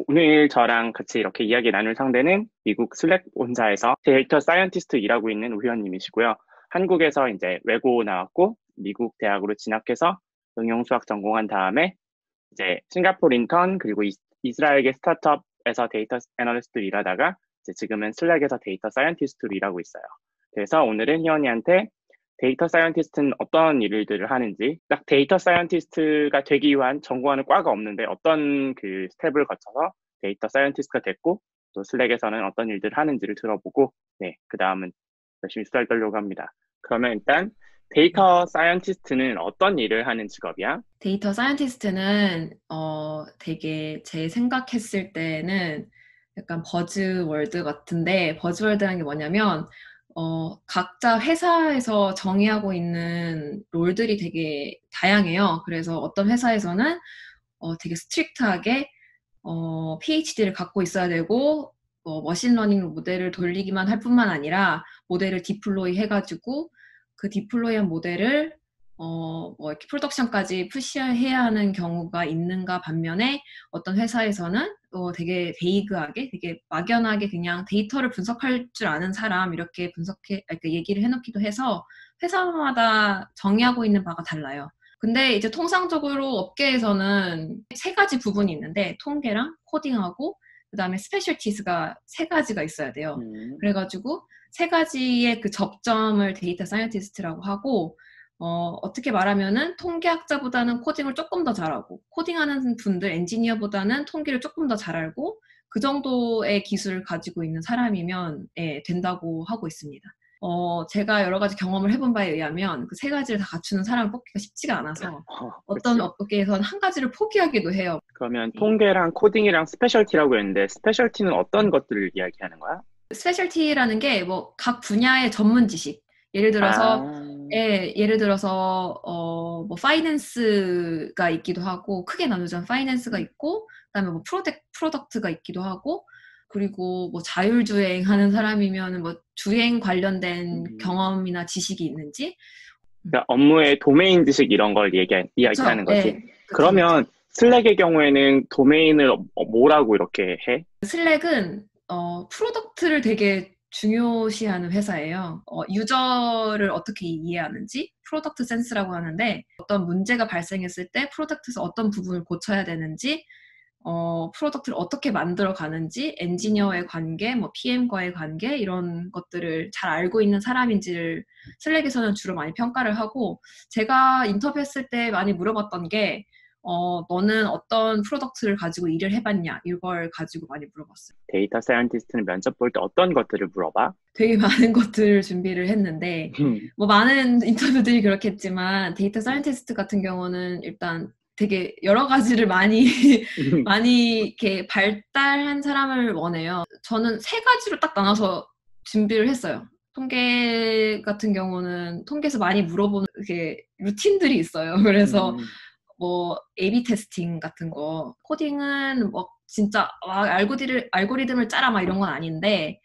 오늘 저랑 같이 이렇게 이야기 나눌 상대는 미국 슬랙 본사에서 데이터 사이언티스트 일하고 있는 우현님이시고요. 한국에서 이제 외고 나왔고 미국 대학으로 진학해서 응용수학 전공한 다음에 이제 싱가포르 인턴 그리고 이스라엘계 스타트업에서 데이터 애널리스트로 일하다가 이제 지금은 슬랙에서 데이터 사이언티스트로 일하고 있어요. 그래서 오늘은 희원이한테 데이터 사이언티스트는 어떤 일들을 하는지, 딱 데이터 사이언티스트가 되기 위한 전공하는 과가 없는데 어떤 그 스텝을 거쳐서 데이터 사이언티스트가 됐고, 또 슬랙에서는 어떤 일들을 하는지를 들어보고, 네, 그 다음은 열심히 수다를 떨려고 합니다. 그러면 일단 데이터 사이언티스트는 어떤 일을 하는 직업이야? 데이터 사이언티스트는 되게 제 생각했을 때는 약간 버즈월드 같은데, 버즈월드라는 게 뭐냐면 각자 회사에서 정의하고 있는 롤들이 되게 다양해요. 그래서 어떤 회사에서는 되게 스트릭트하게 PhD를 갖고 있어야 되고, 머신러닝 모델을 돌리기만 할 뿐만 아니라 모델을 디플로이 해가지고 그 디플로이한 모델을 뭐 이렇게 프로덕션까지 푸시해야 하는 경우가 있는가 반면에, 어떤 회사에서는 되게 베이그하게, 되게 막연하게 그냥 데이터를 분석할 줄 아는 사람 이렇게 이렇게 얘기를 해놓기도 해서 회사마다 정의하고 있는 바가 달라요. 근데 이제 통상적으로 업계에서는 세 가지 부분이 있는데, 통계랑 코딩하고 그다음에 스페셜티스가 세 가지가 있어야 돼요. 음, 그래가지고 세 가지의 그 접점을 데이터 사이언티스트라고 하고, 어떻게 말하면은 통계학자보다는 코딩을 조금 더 잘하고, 코딩하는 분들 엔지니어보다는 통계를 조금 더 잘 알고, 그 정도의 기술을 가지고 있는 사람이면 된다고 하고 있습니다. 제가 여러 가지 경험을 해본 바에 의하면 그 세 가지를 다 갖추는 사람을 뽑기가 쉽지가 않아서 어떤 그치. 업계에서는 한 가지를 포기하기도 해요. 그러면 네. 통계랑 코딩이랑 스페셜티라고 했는데 스페셜티는 어떤 것들을 이야기하는 거야? 스페셜티라는 게 뭐 각 분야의 전문 지식. 예를 들어서 아, 뭐 파이낸스가 있기도 하고, 크게 나누자면 파이낸스가 있고, 그다음에 뭐 프로덕트가 있기도 하고, 그리고 뭐 자율주행 하는 사람이면 뭐 주행 관련된 음, 경험이나 지식이 있는지. 그러니까 업무의 도메인 지식 이런 걸 그쵸? 이야기하는 거지. 네, 그쵸, 그쵸. 그러면 슬랙의 경우에는 도메인을 뭐라고 이렇게 해? 슬랙은 프로덕트를 되게 중요시하는 회사예요. 유저를 어떻게 이해하는지 프로덕트 센스라고 하는데, 어떤 문제가 발생했을 때 프로덕트에서 어떤 부분을 고쳐야 되는지, 프로덕트를 어떻게 만들어 가는지, 엔지니어의 관계, 뭐 PM과의 관계, 이런 것들을 잘 알고 있는 사람인지를 슬랙에서는 주로 많이 평가를 하고, 제가 인터뷰했을 때 많이 물어봤던 게, 너는 어떤 프로덕트를 가지고 일을 해봤냐? 이걸 가지고 많이 물어봤어요. 데이터 사이언티스트는 면접 볼 때 어떤 것들을 물어봐? 되게 많은 것들을 준비를 했는데, 뭐 많은 인터뷰들이 그렇겠지만, 데이터 사이언티스트 같은 경우는 일단 되게 여러 가지를 많이, 많이 이렇게 발달한 사람을 원해요. 저는 세 가지로 딱 나눠서 준비를 했어요. 통계 같은 경우는 통계에서 많이 물어보는 게 루틴들이 있어요. 그래서 음, 뭐 A/B 테스팅 같은 거, 코딩은 뭐 진짜 막 알고리즘을 짜라 막 이런 건 아닌데,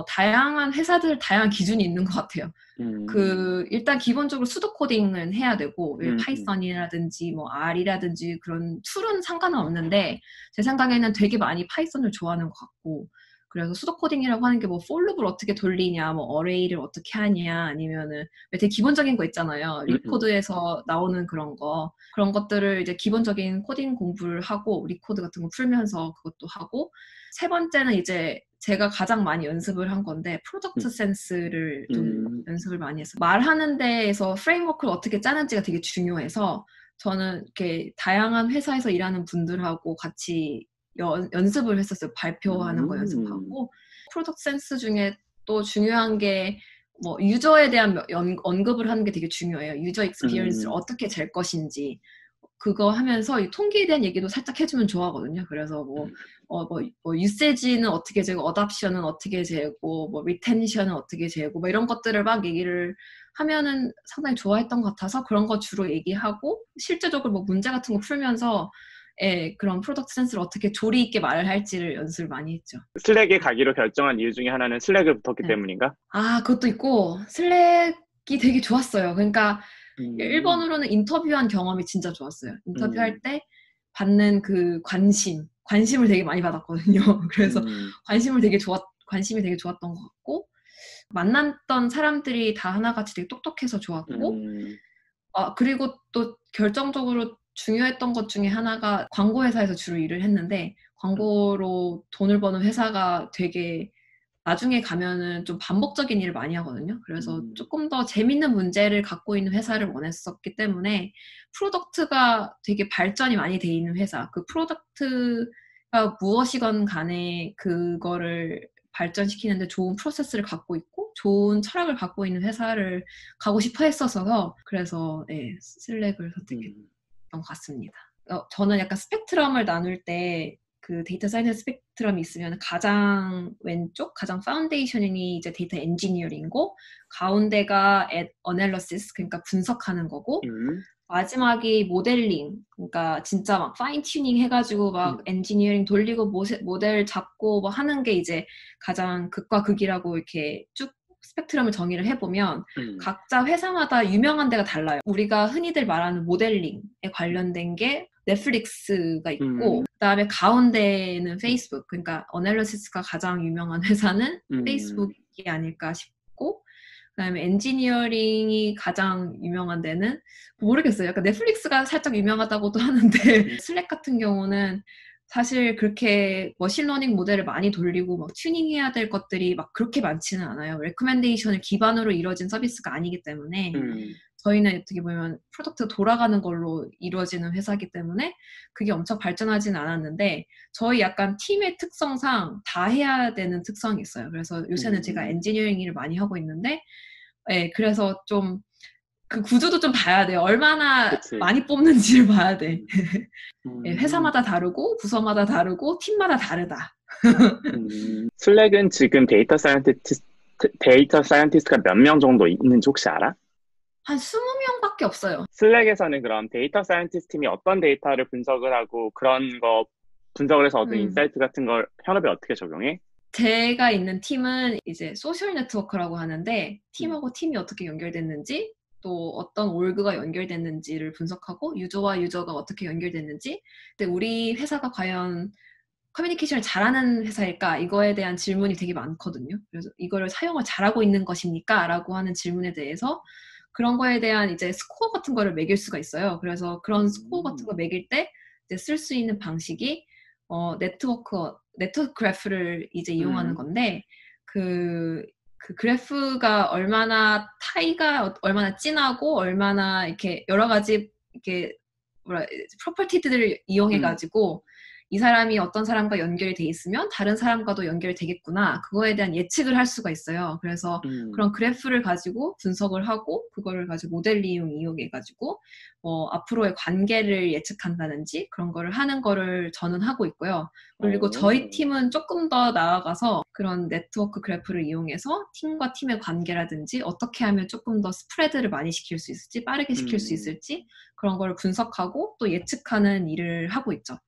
다양한 회사들 다양한 기준이 있는 것 같아요. 음, 일단 기본적으로 수도 코딩은 해야 되고, 음, 음. 파이썬이라든지 뭐 R이라든지 그런 툴은 상관은 없는데, 제 생각에는 되게 많이 파이썬을 좋아하는 것 같고, 그래서 수도 코딩이라고 하는 게 뭐 for 룹을 어떻게 돌리냐, 뭐 어레이를 어떻게 하냐, 아니면은 왜 되게 기본적인 거 있잖아요. 음. 리코드에서 나오는 그런 것들을 이제 기본적인 코딩 공부를 하고, 리코드 같은 거 풀면서 그것도 하고, 세 번째는 이제 제가 가장 많이 연습을 한 건데, 프로덕트 센스를 좀 음, 연습을 많이 했어요. 말하는 데에서 프레임워크를 어떻게 짜는지가 되게 중요해서, 저는 이렇게 다양한 회사에서 일하는 분들하고 같이 연습을 했었어요. 발표하는 거 음, 연습하고. 프로덕트 센스 중에 또 중요한 게, 뭐 유저에 대한 언급을 하는 게 되게 중요해요. 유저 익스피리언스를 음, 어떻게 잴 것인지. 그거 하면서 이 통계에 대한 얘기도 살짝 해주면 좋아하거든요. 그래서 뭐 유세지는 어떻게 재고, 어답션은 어떻게 재고, 뭐 리텐션은 어떻게 재고, 뭐 이런 것들을 막 얘기를 하면은 상당히 좋아했던 것 같아서, 그런 거 주로 얘기하고, 실제적으로 뭐 문제 같은 거 풀면서 그런 프로덕트 센스를 어떻게 조리 있게 말을 할지를 연습을 많이 했죠. 슬랙에 가기로 결정한 이유 중에 하나는 슬랙을 붙었기 네. 때문인가? 아, 그것도 있고, 슬랙이 되게 좋았어요. 그러니까 음, 1번으로는 인터뷰한 경험이 진짜 좋았어요. 인터뷰할 음, 때 받는 그 관심. 관심을 되게 많이 받았거든요. 그래서 관심이 되게 좋았던 것 같고, 만났던 사람들이 다 하나같이 되게 똑똑해서 좋았고, 그리고 또 결정적으로 중요했던 것 중에 하나가 광고 회사에서 주로 일을 했는데, 광고로 돈을 버는 회사가 되게 나중에 가면은 좀 반복적인 일을 많이 하거든요. 그래서 조금 더 재밌는 문제를 갖고 있는 회사를 원했었기 때문에 프로덕트가 되게 발전이 많이 돼 있는 회사, 그 프로덕트가 무엇이건 간에 그거를 발전시키는데 좋은 프로세스를 갖고 있고 좋은 철학을 갖고 있는 회사를 가고 싶어 했었어서 그래서 네, 슬랙을 선택했던 것 같습니다. 저는 약간 스펙트럼을 나눌 때 그 데이터 사이언스 스펙트럼이 있으면 가장 왼쪽, 가장 파운데이션이 이제 데이터 엔지니어링이고 가운데가 어널리시스, 그러니까 분석하는 거고 마지막이 모델링, 그러니까 진짜 막 파인 튜닝 해가지고 막 엔지니어링 돌리고 모델 잡고 뭐 하는 게 이제 가장 극과 극이라고 이렇게 쭉 스펙트럼을 정의를 해보면 각자 회사마다 유명한 데가 달라요. 우리가 흔히들 말하는 모델링에 관련된 게 넷플릭스가 있고 그다음에 가운데는 페이스북, 그러니까 어널리시스가 가장 유명한 회사는 페이스북이 아닐까 싶고 그다음에 엔지니어링이 가장 유명한 데는 모르겠어요. 약간 넷플릭스가 살짝 유명하다고도 하는데 슬랙 같은 경우는 사실 그렇게 머신러닝 모델을 많이 돌리고 막 튜닝해야 될 것들이 막 그렇게 많지는 않아요. 레코멘데이션을 기반으로 이루어진 서비스가 아니기 때문에 저희는 어떻게 보면 프로덕트가 돌아가는 걸로 이루어지는 회사이기 때문에 그게 엄청 발전하진 않았는데 저희 약간 팀의 특성상 다 해야 되는 특성이 있어요. 그래서 요새는 제가 엔지니어링 일을 많이 하고 있는데 네, 그래서 좀 그 구조도 좀 봐야 돼요. 얼마나 그치. 많이 뽑는지를 봐야 돼. 회사마다 다르고 부서마다 다르고 팀마다 다르다. 슬랙은 지금 데이터 사이언티스트가 몇 명 정도 있는지 혹시 알아? 한 20명밖에 없어요. 슬랙에서는 그럼 데이터 사이언티스트 팀이 어떤 데이터를 분석을 하고 그런 거 분석을 해서 얻은 인사이트 같은 걸 현업에 어떻게 적용해? 제가 있는 팀은 이제 소셜 네트워크라고 하는데 팀하고 팀이 어떻게 연결됐는지 또 어떤 올그가 연결됐는지를 분석하고 유저와 유저가 어떻게 연결됐는지 근데 우리 회사가 과연 커뮤니케이션을 잘하는 회사일까? 이거에 대한 질문이 되게 많거든요. 그래서 이거를 사용을 잘하고 있는 것입니까? 라고 하는 질문에 대해서 그런 거에 대한 이제 스코어 같은 거를 매길 수가 있어요. 그래서 그런 스코어 같은 거 매길 때 이제 쓸 수 있는 방식이 네트워크 그래프를 이제 이용하는 건데 그 그래프가 얼마나 타이가 얼마나 진하고 얼마나 이렇게 여러 가지 이렇게 프로퍼티들을 이용해 가지고 이 사람이 어떤 사람과 연결이 돼 있으면 다른 사람과도 연결이 되겠구나. 그거에 대한 예측을 할 수가 있어요. 그래서 그런 그래프를 가지고 분석을 하고 그거를 가지고 모델링 이용해가지고 앞으로의 관계를 예측한다든지 그런 거를 하는 거를 저는 하고 있고요. 그리고 저희 팀은 조금 더 나아가서 그런 네트워크 그래프를 이용해서 팀과 팀의 관계라든지 어떻게 하면 조금 더 스프레드를 많이 시킬 수 있을지 빠르게 시킬 수 있을지 그런 거를 분석하고 또 예측하는 일을 하고 있죠.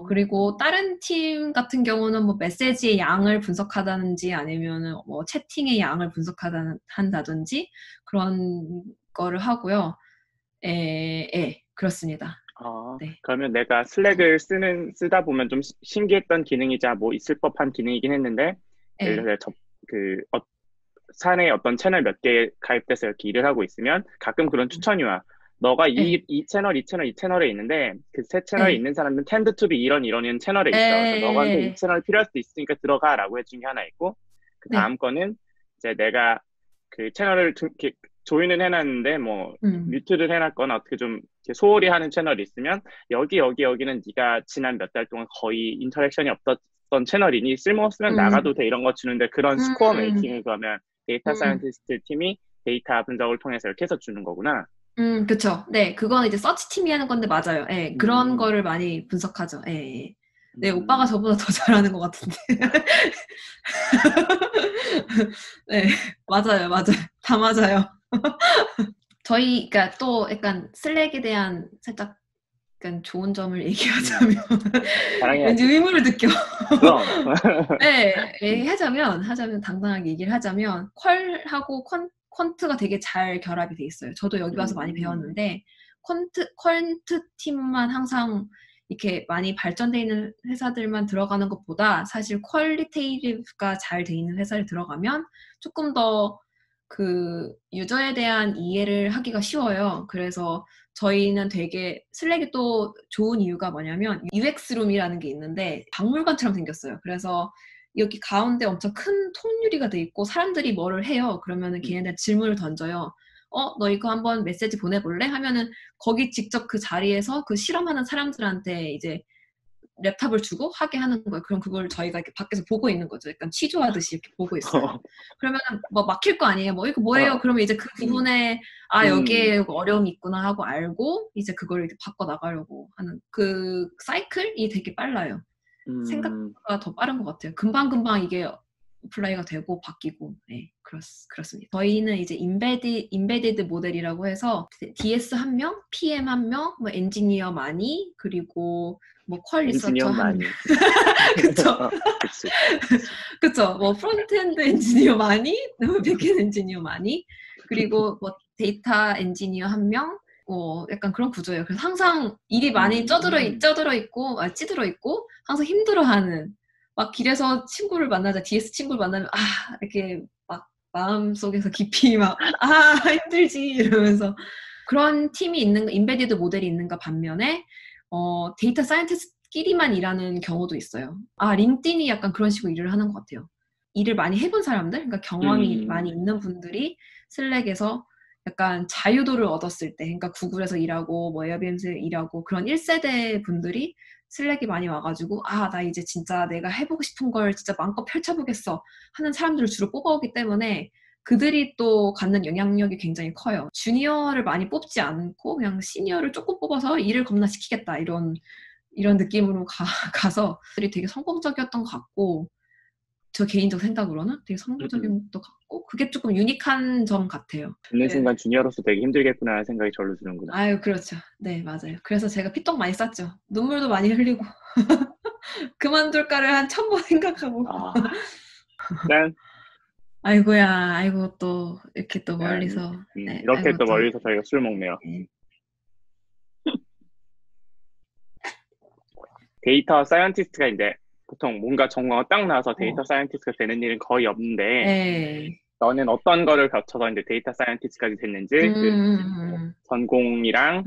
그리고 다른 팀 같은 경우는 뭐 메시지의 양을 분석하다든지 아니면은 뭐 채팅의 양을 분석한다든지 그런 거를 하고요. 그렇습니다. 네. 그러면 내가 슬랙을 쓰다 보면 좀 신기했던 기능이자 뭐 있을 법한 기능이긴 했는데, 예를 들어 사내 어떤 채널 몇 개 가입돼서 이렇게 일을 하고 있으면 가끔 그런 추천이 와. 너가 이 채널에 있는데 그 세 채널에 있는 사람은 tend to be 이런 채널에 있어. 그래서 너한테 이 채널 필요할 수도 있으니까 들어가라고 해준 게 하나 있고 그 다음 거는 이제 내가 그 채널을 조인을 해놨는데 뭐 뮤트를 해놨거나 어떻게 좀 이렇게 소홀히 하는 채널이 있으면 여기는 네가 지난 몇 달 동안 거의 인터랙션이 없었던 채널이니 쓸모없으면 나가도 돼 이런 거 주는데 그런 스코어 메이킹을 그러면 데이터 사이언티스트 팀이 데이터 분석을 통해서 이렇게 해서 주는 거구나. 그쵸. 네, 그건 이제 서치 팀이 하는 건데 맞아요. 네, 그런 거를 많이 분석하죠. 네, 오빠가 저보다 더 잘하는 것 같은데. 네, 맞아요. 다 맞아요. 저희가 또 약간 슬랙에 대한 살짝 약간 좋은 점을 얘기하자면 왠지 의무를 느껴. 네, 하자면 당당하게 얘기를 하자면 퀄하고 퀀트가 되게 잘 결합이 돼 있어요. 저도 여기 와서 많이 배웠는데 퀀트 팀만 항상 이렇게 많이 발전되어 있는 회사들만 들어가는 것보다 사실 퀄리테이티브가 잘 돼 있는 회사를 들어가면 조금 더 그 유저에 대한 이해를 하기가 쉬워요. 그래서 저희는 되게 슬랙이 또 좋은 이유가 뭐냐면 UX룸이라는 게 있는데 박물관처럼 생겼어요. 그래서 여기 가운데 엄청 큰 통유리가 돼 있고 사람들이 뭐를 해요. 그러면은 걔네들 질문을 던져요. 너 이거 한번 메시지 보내볼래? 하면은 거기 직접 그 자리에서 그 실험하는 사람들한테 이제 랩탑을 주고 하게 하는 거예요. 그럼 그걸 저희가 이렇게 밖에서 보고 있는 거죠. 약간 취조하듯이 이렇게 보고 있어요. 그러면은 뭐 막힐 거 아니에요. 뭐 이거 뭐예요? 그러면 이제 그 부분에 여기에 어려움이 있구나 하고 알고 이제 그걸 이렇게 바꿔 나가려고 하는 그 사이클이 되게 빨라요. 생각보다 더 빠른 것 같아요. 금방금방 이게 플라이가 되고 바뀌고, 네, 그렇습니다. 저희는 이제 인베디드 모델이라고 해서 DS 1명, PM 1명, 뭐 엔지니어 많이, 그리고 뭐 퀄 리서처 한 명. 그쵸? 그쵸? 뭐 프론트엔드 엔지니어 많이, 백엔드 엔지니어 많이, 그리고 뭐 데이터 엔지니어 1명, 약간 그런 구조예요. 그래서 항상 일이 많이 찌들어 있고, 항상 힘들어하는, 막 길에서 친구를 만나자, DS 친구를 만나면, 이렇게 막 마음속에서 깊이 막, 힘들지, 이러면서. 그런 팀이 인베디드 모델이 있는가 반면에, 데이터 사이언티스트끼리만 일하는 경우도 있어요. 링크드인이 약간 그런 식으로 일을 하는 것 같아요. 일을 많이 해본 사람들, 그러니까 경험이 많이 있는 분들이 슬랙에서 약간 자유도를 얻었을 때, 그러니까 구글에서 일하고 뭐 에어비앤에서 일하고 그런 1세대 분들이 슬랙이 많이 와가지고 나 이제 진짜 내가 해보고 싶은 걸 진짜 마음껏 펼쳐보겠어 하는 사람들을 주로 뽑아오기 때문에 그들이 또 갖는 영향력이 굉장히 커요. 주니어를 많이 뽑지 않고 그냥 시니어를 조금 뽑아서 일을 겁나 시키겠다 이런 느낌으로 가서 그들이 되게 성공적이었던 것 같고 저 개인적 생각으로는 되게 성공적인 것도 같고 그게 조금 유니크한 점 같아요. 듣는 순간 주니어로서 되게 힘들겠구나 하는 생각이 절로 드는구나. 그렇죠. 네, 맞아요. 그래서 제가 피똥 많이 쌌죠. 눈물도 많이 흘리고 그만둘까를 한 1000번 생각하고 짠. 아이고야, 아이고 또 이렇게 또 멀리서 네, 이렇게 또 멀리서 저희가 술 먹네요. 네. 데이터 사이언티스트가 이제 보통 뭔가 전공가 딱 나와서 데이터 사이언티스트가 되는 일은 거의 없는데 네. 너는 어떤 거를 거쳐서 이제 데이터 사이언티스트까지 됐는지 전공이랑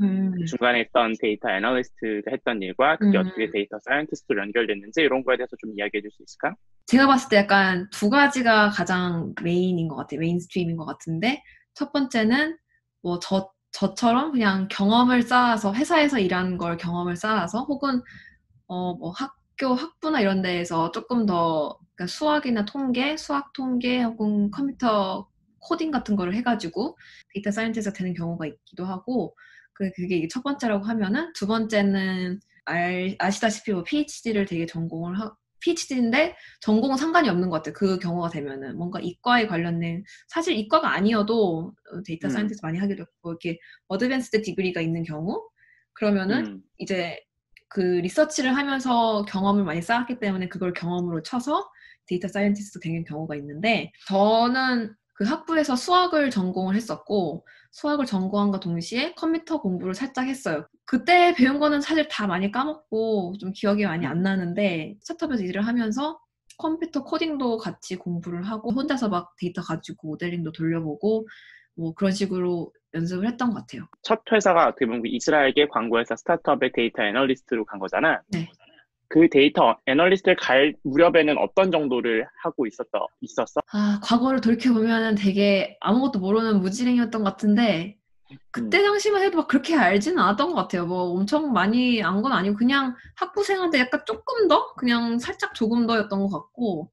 중간에 했던 데이터 애널리스트가 했던 일과 그게 어떻게 데이터 사이언티스트로 연결됐는지 이런 거에 대해서 좀 이야기해 줄 수 있을까? 제가 봤을 때 약간 두 가지가 가장 메인인 것 같아요. 메인스트림인 것 같은데 첫 번째는 뭐 저처럼 그냥 경험을 쌓아서 회사에서 일하는 걸 경험을 쌓아서 혹은 뭐 학부나 이런 데에서 조금 더 그러니까 수학 통계 혹은 컴퓨터 코딩 같은 거를 해가지고 데이터 사이언티스트가 되는 경우가 있기도 하고 그게 첫 번째라고 하면은 두 번째는 아시다시피 뭐 PhD를 되게 PhD인데 전공은 상관이 없는 것 같아요. 그 경우가 되면은 뭔가 이과에 관련된 사실 이과가 아니어도 데이터 사이언티스트 많이 하기도 했고 이렇게 어드밴스드 디그리가 있는 경우 그러면은 이제 그 리서치를 하면서 경험을 많이 쌓았기 때문에 그걸 경험으로 쳐서 데이터 사이언티스트 되는 경우가 있는데 저는 그 학부에서 수학을 전공을 했었고 수학을 전공한과 동시에 컴퓨터 공부를 살짝 했어요. 그때 배운 거는 사실 다 많이 까먹고 좀 기억이 많이 안 나는데 스타트업에서 일을 하면서 컴퓨터 코딩도 같이 공부를 하고 혼자서 막 데이터 가지고 모델링도 돌려보고 뭐 그런 식으로 연습을 했던 것 같아요. 첫 회사가 어떻게 보면 이스라엘계 광고회사 스타트업의 데이터 애널리스트로 간 거잖아. 네. 그 데이터 애널리스트를 갈 무렵에는 어떤 정도를 하고 있었어? 과거를 돌이켜보면 되게 아무것도 모르는 무지랭이였던 것 같은데 그때 당시만 해도 막 그렇게 알지는 않았던 것 같아요. 뭐 엄청 많이 안 건 아니고 그냥 학부생한테 약간 조금 더? 그냥 살짝 조금 더였던 것 같고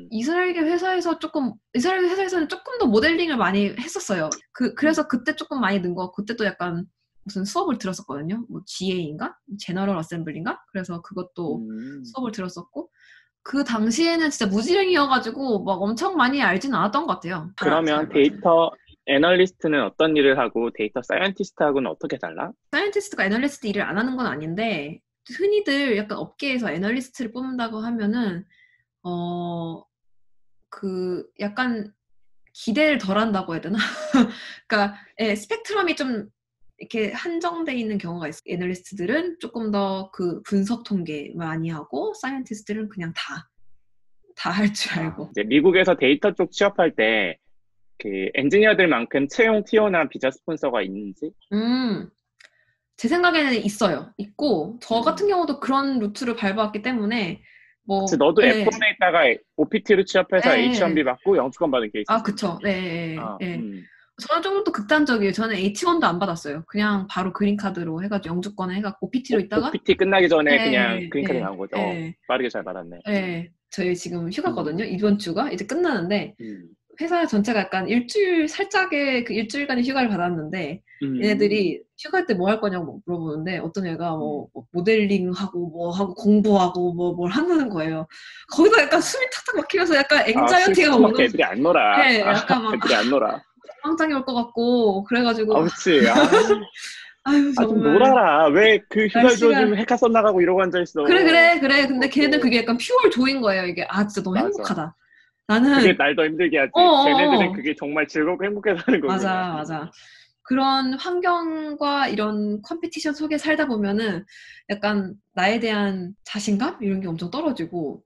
이스라엘 회사에서는 조금 더 모델링을 많이 했었어요. 그래서 그때 조금 많이 는 거, 그때 또 약간 무슨 수업을 들었었거든요. 뭐 GA인가? 제너럴 어셈블리인가? 그래서 그것도 수업을 들었었고 그 당시에는 진짜 무지랭이여가지고 막 엄청 많이 알진 않았던 것 같아요. 그러면 데이터 애널리스트는 어떤 일을 하고 데이터 사이언티스트하고는 어떻게 달라? 사이언티스트가 애널리스트 일을 안 하는 건 아닌데 흔히들 약간 업계에서 애널리스트를 뽑는다고 하면은 약간 기대를 덜 한다고 해야 되나? 그러니까 스펙트럼이 좀 이렇게 한정돼 있는 경우가 있어요. 애널리스트들은 조금 더 그 분석 통계 많이 하고 사이언티스트들은 그냥 다 할 줄 알고. 이제 미국에서 데이터 쪽 취업할 때 그 엔지니어들만큼 채용 티오나 비자 스폰서가 있는지? 제 생각에는 있어요. 있고 저 같은 음. 경우도 그런 루트를 밟아왔기 때문에 그치, 뭐 너도 예, F1에 있다가 OPT로 취업해서 예. H1B 받고 영주권 받은 아, 케이스지. 그쵸. 네, 아, 예. 저는 조금 더 극단적이에요. 저는 H1도 안 받았어요. 그냥 바로 그린카드로 해가지고 영주권에 해갖고 OPT로 있다가 OPT 끝나기 전에 그냥 예, 그린카드 예, 나온 거죠. 예, 빠르게 잘 받았네. 예. 저희 지금 휴가거든요. 음, 이번 주가 이제 끝나는데 음, 회사 전체가 약간 일주일 살짝의 그 일주일간의 휴가를 받았는데 음, 얘네들이 휴가 때 뭐 할 거냐고 물어보는데 어떤 애가 음. 뭐 모델링하고 뭐 하고 공부하고 뭐 뭘 한다는 거예요. 거기서 약간 숨이 탁탁 막히면서 약간 아, 앵자이어티가 술타먹게 오는 애들이 안 놀아. 예, 아, 약간 막 애들이 안 놀아. 빵장이 올 것 같고 그래가지고 아, 그치. 아, 아유 아, 좀 정말 놀아라. 왜 그 휴가 날씨가 줘주면 해카сон 나가고 이러고 앉아있어. 그래 근데 걔네들 그것도. 그게 약간 퓨얼 조인 거예요. 이게 아 진짜 너무 맞아. 행복하다. 그게 나는 날 더 힘들게 하지. 걔네들은 어어어 그게 정말 즐겁고 행복해서 하는 거구나. 맞아. 그런 환경과 이런 컴피티션 속에 살다 보면은 약간 나에 대한 자신감? 이런 게 엄청 떨어지고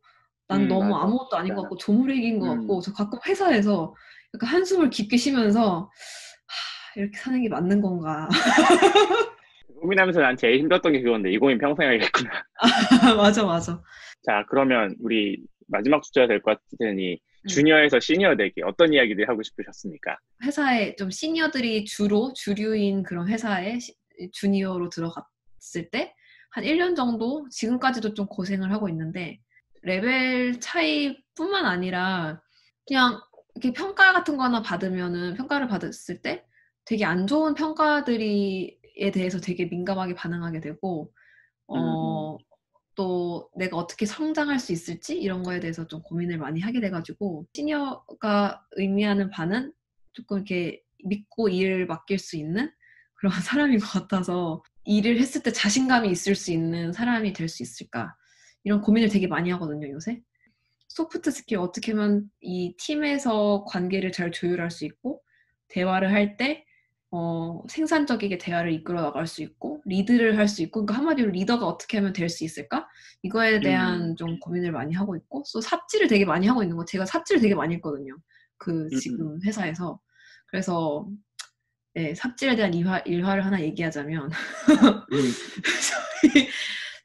난 너무 맞아. 아무것도 아닌 것 진짜. 같고 조물애기인 것 같고 음. 저 가끔 회사에서 약간 한숨을 깊게 쉬면서 이렇게 사는 게 맞는 건가. 고민하면서 난 제일 힘들었던 게 그건데, 이 고민 평생 하겠구나. 맞아. 자, 그러면 우리 마지막 주제가 될 것 같으니, 음. 주니어에서 시니어 되기, 어떤 이야기들 하고 싶으셨습니까? 회사에 좀 시니어들이 주로 주류인 그런 회사에 주니어로 들어갔을 때 한 1년 정도 지금까지도 좀 고생을 하고 있는데 레벨 차이뿐만 아니라 그냥 이렇게 평가 같은 거나 받으면은 평가를 받았을 때 되게 안 좋은 평가들이에 대해서 되게 민감하게 반응하게 되고 음, 음, 어, 또 내가 어떻게 성장할 수 있을지 이런 거에 대해서 좀 고민을 많이 하게 돼가지고 시니어가 의미하는 바는 조금 이렇게 믿고 일을 맡길 수 있는 그런 사람인 것 같아서 일을 했을 때 자신감이 있을 수 있는 사람이 될 수 있을까 이런 고민을 되게 많이 하거든요 요새. 소프트 스킬 어떻게 하면 이 팀에서 관계를 잘 조율할 수 있고 대화를 할 때 생산적이게 대화를 이끌어 나갈 수 있고 리드를 할 수 있고 그러니까 한마디로 리더가 어떻게 하면 될 수 있을까? 이거에 대한 음, 좀 고민을 많이 하고 있고 또 삽질을 되게 많이 하고 있는 거 제가 삽질을 되게 많이 했거든요. 그 음. 지금 회사에서 그래서 네, 삽질에 대한 일화를 하나 얘기하자면 음,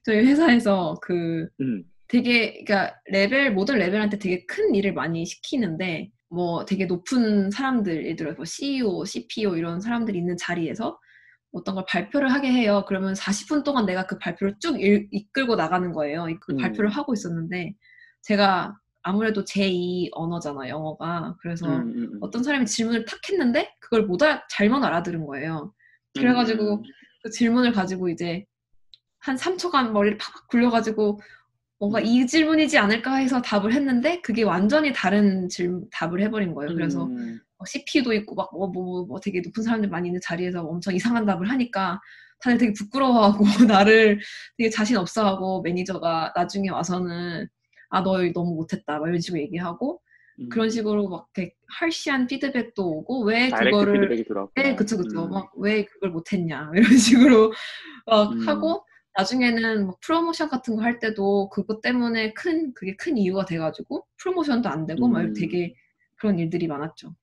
저희 회사에서 그 음, 되게 그러니까 모든 레벨한테 되게 큰 일을 많이 시키는데 뭐 되게 높은 사람들 예를 들어 뭐 CEO, CPO 이런 사람들이 있는 자리에서 어떤 걸 발표를 하게 해요. 그러면 40분 동안 내가 그 발표를 쭉 이끌고 나가는 거예요. 그 발표를 음, 하고 있었는데 제가 아무래도 제2 언어잖아, 영어가. 그래서 음, 어떤 사람이 질문을 탁 했는데 그걸 잘못 알아들은 거예요. 그래가지고 음, 그 질문을 가지고 이제 한 3초간 머리를 팍팍 굴려가지고 뭔가 음, 이 질문이지 않을까 해서 답을 했는데 그게 완전히 다른 답을 해버린 거예요. 그래서 CPU도 있고 막 뭐 되게 높은 사람들 많이 있는 자리에서 엄청 이상한 답을 하니까 다들 되게 부끄러워하고 나를 되게 자신 없어하고 매니저가 나중에 와서는 아, 너 너무 못했다 막 이런 식으로 얘기하고 그런 음. 식으로 막 되게 harsh한 피드백도 오고 왜 다이렉트 그거를 피드백이 네, 들어왔구나. 그쵸. 막 왜 그걸 못했냐 이런 식으로 막 음, 하고 나중에는 막 프로모션 같은 거 할 때도 그것 때문에 그게 큰 이유가 돼가지고 프로모션도 안 되고 막 음. 되게 그런 일들이 많았죠.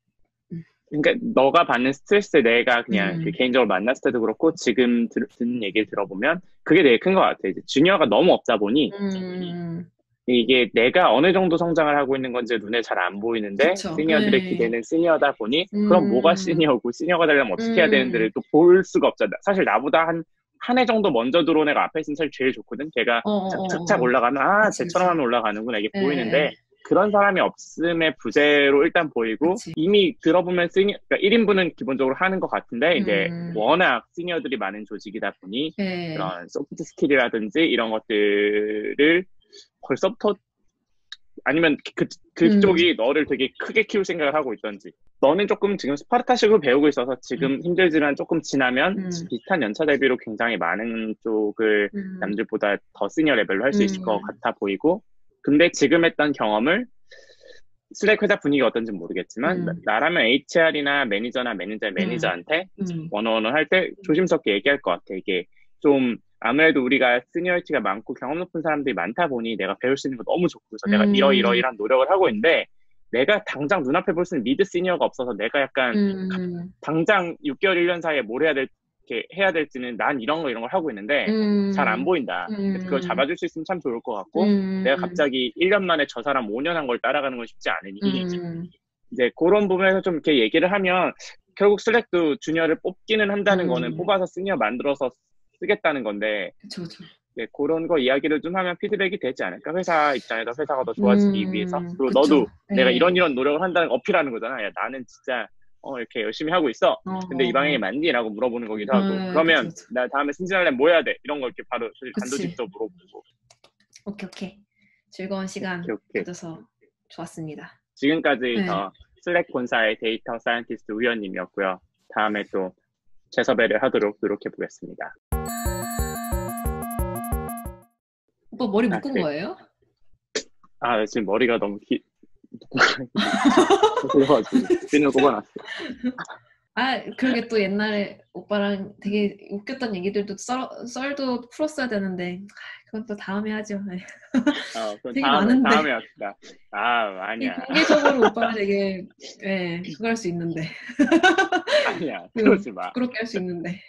음, 그러니까 너가 받는 스트레스 내가 그냥 그 음, 개인적으로 만났을 때도 그렇고 지금 듣는 얘기를 들어보면 그게 되게 큰 것 같아. 이제 주니어가 너무 없다 보니 음, 이게 내가 어느 정도 성장을 하고 있는 건지 눈에 잘 안 보이는데 그쵸. 시니어들의 네. 기대는 시니어다 보니 그럼 뭐가 음, 시니어고 시니어가 되려면 어떻게 해야 되는지를 음, 또 볼 수가 없잖아. 사실 나보다 한 해 정도 먼저 들어온 애가 앞에 있으면 사실 제일 좋거든. 걔가 착착착 올라가면 쟤처럼 그치. 하면 올라가는구나 이게 예, 보이는데 그런 사람이 없음의 부재로 일단 보이고 그치. 이미 들어보면 그러니까 1인분은 기본적으로 하는 것 같은데 이제 음, 워낙 시니어들이 많은 조직이다 보니 예, 그런 소프트 스킬이라든지 이런 것들을 벌써부터 아니면 음, 그쪽이 너를 되게 크게 키울 생각을 하고 있던지. 너는 조금 지금 스파르타식으로 배우고 있어서 음, 지금 힘들지만 조금 지나면 음, 비슷한 연차 대비로 굉장히 많은 쪽을 음, 남들보다 더 시니어 레벨로 할 수 있을 것 음, 같아 보이고. 근데 지금 했던 경험을 슬랙 회사 분위기가 어떤지 모르겠지만 나라면 HR이나 매니저나 매니저의 매니저한테 원어원을 할 때 조심스럽게 얘기할 것 같아. 이게 좀 아무래도 우리가 시니어리티가 많고 경험 높은 사람들이 많다 보니 내가 배울 수 있는 거 너무 좋고 그래서 내가 이러이러이러한 노력을 하고 있는데 내가 당장 눈앞에 볼 수 있는 미드 시니어가 없어서 내가 약간 당장 6개월 1년 사이에 뭘 해야 될지는 난 이런 걸 하고 있는데 잘 안 보인다. 그래서 그걸 잡아줄 수 있으면 참 좋을 것 같고 내가 갑자기 1년 만에 저 사람 5년 한 걸 따라가는 건 쉽지 않으니 이제 그런 부분에서 좀 이렇게 얘기를 하면 결국 슬랙도 주니어를 뽑기는 한다는 거는 뽑아서 시니어 만들어서 쓰겠다는 건데 그쵸. 네, 그런 거 이야기를 좀 하면 피드백이 되지 않을까? 회사 입장에서 회사가 더 좋아지기 위해서. 그리고 그쵸. 너도 내가 네. 이런 노력을 한다는 거 어필하는 거잖아. 야, 나는 진짜 이렇게 열심히 하고 있어. 근데 이 방향이 맞니? 라고 물어보는 거기도 하고. 그러면 그쵸. 나 다음에 승진하려면 뭐 해야 돼? 이런 거 이렇게 바로 단도직입적으로 물어보고. 오케이. 즐거운 시간 가져서 좋았습니다. 지금까지 저 슬랙 본사의 데이터 사이언티스트 우현님이었고요. 다음에 또 재섭외를 하도록 노력해 보겠습니다. 오빠 머리 묶은 거예요? 아, 지금 머리가 너무 그래가지고 핀을 꼽아놨어. 아, 그러게 또 옛날에 오빠랑 되게 웃겼던 얘기들도 썰도 풀었어야 되는데 그건 또 다음에 하죠. 되게 많은데. 다음에 합시다. 아니야. 공개적으로 오빠가 되게 그거 할 수 있는데. 아니야, 그러지 마. 부끄럽게 할 수 있는데.